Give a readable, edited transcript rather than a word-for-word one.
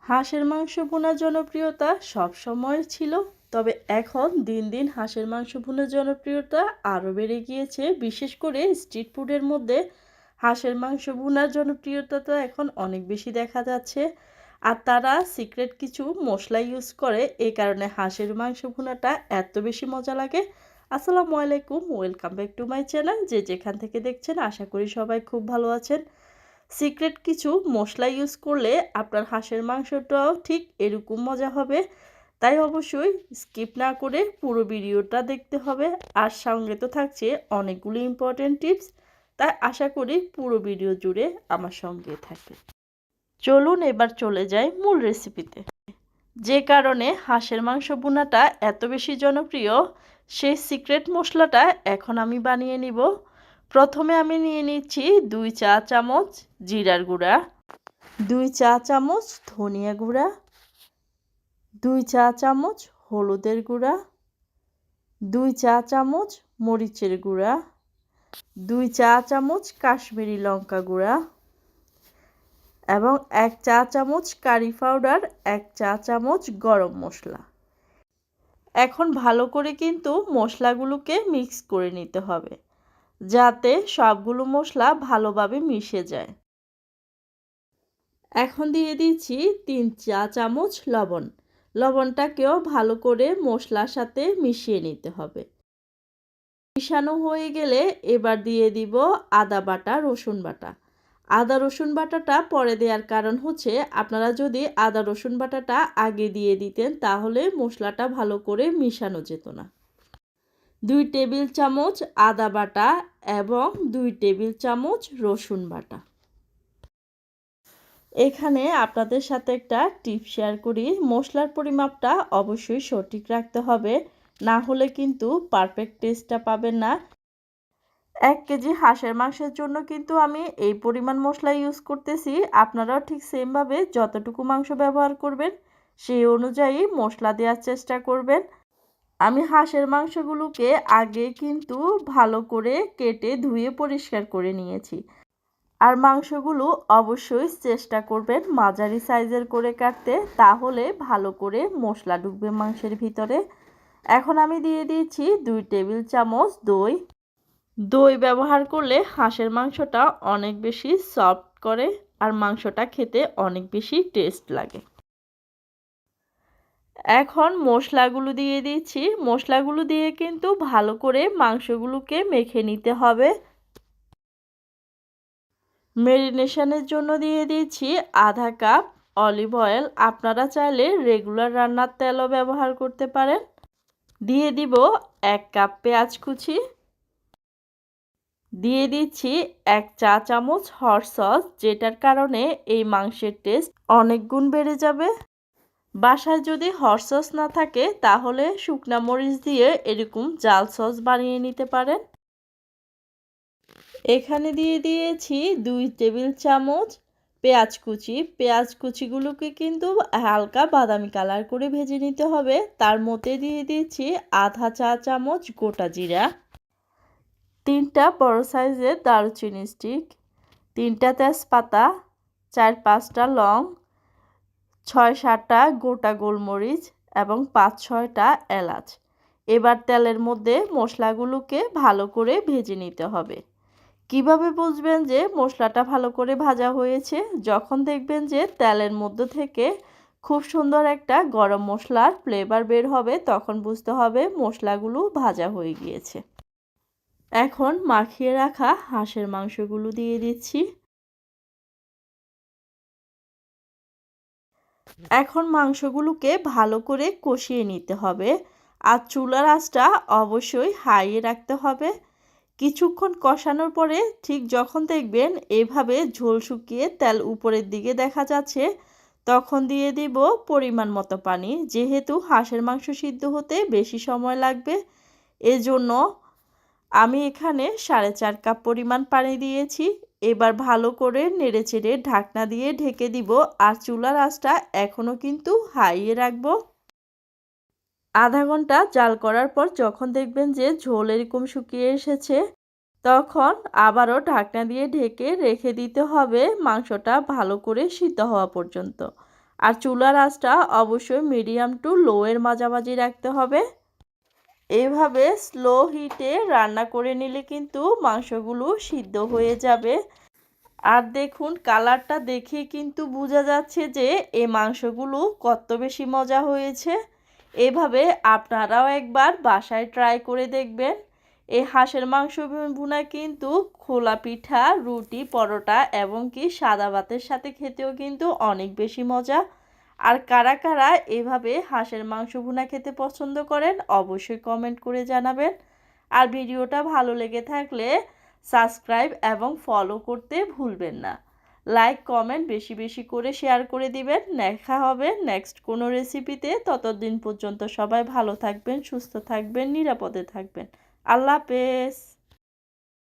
হাঁসের মাংস ভুনার জনপ্রিয়তা সবসময় ছিল, তবে এখন দিন দিন হাঁসের মাংস ভুনার জনপ্রিয়তা আরও বেড়ে গিয়েছে। বিশেষ করে স্ট্রিট ফুডের মধ্যে হাঁসের মাংস ভুনার জনপ্রিয়তা তো এখন অনেক বেশি দেখা যাচ্ছে। আর তারা সিক্রেট কিছু মশলা ইউজ করে, এই কারণে হাঁসের মাংস ভুনাটা এত বেশি মজা লাগে। আসসালামু আলাইকুম, welcome back to my channel. যে যেখান থেকে দেখছেন আশা করি সবাই খুব ভালো আছেন। সিক্রেট কিছু মশলা ইউজ করলে আপনার হাঁসের মাংসটাও ঠিক এরকম মজা হবে, তাই অবশ্যই স্কিপ না করে পুরো ভিডিওটা দেখতে হবে। আর সঙ্গে তো থাকছে অনেকগুলো ইম্পর্টেন্ট টিপস, তাই আশা করি পুরো ভিডিও জুড়ে আমার সঙ্গে থাকবে। চলুন এবার চলে যাই মূল রেসিপিতে। যে কারণে হাঁসের মাংস ভুনাটা এত বেশি জনপ্রিয়, সেই সিক্রেট মশলাটা এখন আমি বানিয়ে নিব। প্রথমে আমি নিয়ে নিচ্ছি 2 চা চামচ জিরার গুঁড়া, 2 চা চামচ ধনিয়া গুঁড়া, 2 চা চামচ হলুদের গুঁড়া, 2 চা চামচ মরিচের গুঁড়া, 2 চা চামচ কাশ্মীরি লঙ্কা গুঁড়া এবং 1 চা চামচ কারি পাউডার, 1 চা চামচ গরম মশলা। এখন ভালো করে কিন্তু মশলাগুলোকে মিক্স করে নিতে হবে, যাতে সবগুলো মশলা ভালোভাবে মিশে যায়। এখন দিয়ে দিচ্ছি 3 চা চামচ লবণ। লবণটাকেও ভালো করে মশলার সাথে মিশিয়ে নিতে হবে। মিশানো হয়ে গেলে এবার দিয়ে দিব আদা বাটা, রসুন বাটা। আদা রসুন বাটাটা পরে দেওয়ার কারণ হচ্ছে, আপনারা যদি আদা রসুন বাটাটা আগে দিয়ে দিতেন তাহলে মশলাটা ভালো করে মিশানো যেত না। 2 টেবিল চামচ আদা বাটা এবং 2 টেবিল চামচ রসুন বাটা। এখানে আপনাদের সাথে একটা টিপ শেয়ার করি, মশলার পরিমাপটা অবশ্যই সঠিক রাখতে হবে, না হলে কিন্তু পারফেক্ট টেস্টটা পাবেন না। 1 কেজি হাঁসের মাংসের জন্য কিন্তু আমি এই পরিমাণ মশলা ইউজ করতেছি। আপনারাও ঠিক সেমভাবে যতটুকু মাংস ব্যবহার করবেন সেই অনুযায়ী মশলা দেওয়ার চেষ্টা করবেন। আমি হাঁসের মাংসগুলোকে আগে কিন্তু ভালো করে কেটে ধুয়ে পরিষ্কার করে নিয়েছি। আর মাংসগুলো অবশ্যই চেষ্টা করবেন মাঝারি সাইজের করে কাটতে, তাহলে ভালো করে মশলা ঢুকবে মাংসের ভিতরে। এখন আমি দিয়ে দিয়েছি 2 টেবিল চামচ দই। দই ব্যবহার করলে হাঁসের মাংসটা অনেক বেশি সফট করে আর মাংসটা খেতে অনেক বেশি টেস্ট লাগে। এখন মশলাগুলো দিয়ে দিচ্ছি। মশলাগুলো দিয়ে কিন্তু ভালো করে মাংসগুলোকে মেখে নিতে হবে। ম্যারিনেশনের জন্য দিয়ে দিচ্ছি আধা কাপ অলিভ অয়েল। আপনারা চাইলে রেগুলার রান্নার তেলও ব্যবহার করতে পারেন। দিয়ে দিব 1 কাপ পেঁয়াজ কুচি। দিয়ে দিচ্ছি 1 চা চামচ হট সস, যেটার কারণে এই মাংসের টেস্ট অনেক গুণ বেড়ে যাবে। বাসায় যদি হট সস না থাকে তাহলে শুকনা মরিচ দিয়ে এরকম জাল সস বানিয়ে নিতে পারেন। এখানে দিয়ে দিয়েছি 2 টেবিল চামচ পেঁয়াজ কুচি। পেঁয়াজ কুচিগুলোকে কিন্তু হালকা বাদামি কালার করে ভেজে নিতে হবে। তার মধ্যে দিয়ে দিয়েছি আধা চা চামচ গোটা জিরা, 3টা বড় সাইজের দারুচিনি স্টিক, 3টা তেজপাতা, 4-5টা লং, 6-7টা গোটা গোলমরিচ এবং 5-6টা এলাচ। এবার তেলের মধ্যে মশলাগুলোকে ভালো করে ভেজে নিতে হবে। কিভাবে বুঝবেন যে মশলাটা ভালো করে ভাজা হয়েছে? যখন দেখবেন যে তেলের মধ্যে থেকে খুব সুন্দর একটা গরম মশলার ফ্লেভার বের হবে, তখন বুঝতে হবে মশলাগুলো ভাজা হয়ে গিয়েছে। এখন মাখিয়ে রাখা হাঁসের মাংসগুলো দিয়ে দিচ্ছি। এখন মাংসগুলোকে ভালো করে কষিয়ে নিতে হবে, আর চুলার আঁচটা অবশ্যই হাইয়ে রাখতে হবে। কিছুক্ষণ কষানোর পরে ঠিক যখন দেখবেন এভাবে ঝোল শুকিয়ে তেল উপরের দিকে দেখা যাচ্ছে, তখন দিয়ে দিব পরিমাণ মতো পানি। যেহেতু হাঁসের মাংস সিদ্ধ হতে বেশি সময় লাগবে, এজন্য আমি এখানে 4.5 কাপ পরিমাণ পানি দিয়েছি। এবার ভালো করে নেড়েচেড়ে ঢাকনা দিয়ে ঢেকে দিব, আর চুলার আঁচটা এখনও কিন্তু হাইয়ে রাখবো। আধা ঘন্টা জাল করার পর যখন দেখবেন যে ঝোল এরকম শুকিয়ে এসেছে, তখন আবারও ঢাকনা দিয়ে ঢেকে রেখে দিতে হবে মাংসটা ভালো করে সিদ্ধ হওয়া পর্যন্ত। আর চুলার আঁচটা অবশ্যই মিডিয়াম টু লো এর মাঝামাঝি রাখতে হবে। এইভাবে স্লো হিটে রান্না করে নিলে কিন্তু মাংসগুলো সিদ্ধ হয়ে যাবে। আর দেখুন কালারটা দেখে কিন্তু বোঝা যাচ্ছে যে এই মাংসগুলো কত বেশি মজা হয়েছে। এভাবে আপনারাও একবার বাসায় ট্রাই করে দেখবেন। এই হাঁসের মাংস ভুনা কিন্তু খোলা পিঠা, রুটি, পরোটা এবং কি সাদা ভাতের সাথে খেতেও কিন্তু অনেক বেশি মজা। আর কারা কারা এভাবে হাঁসের মাংস ভুনা খেতে পছন্দ করেন অবশ্যই কমেন্ট করে জানাবেন। আর ভিডিওটা ভালো লেগে থাকলে সাবস্ক্রাইব এবং ফলো করতে ভুলবেন না। লাইক কমেন্ট বেশি বেশি করে শেয়ার করে দিবেন। দেখা হবে নেক্সট কোনো রেসিপিতে। ততদিন পর্যন্ত সবাই ভালো থাকবেন, সুস্থ থাকবেন, নিরাপদে থাকবেন। আল্লাহ হাফেজ।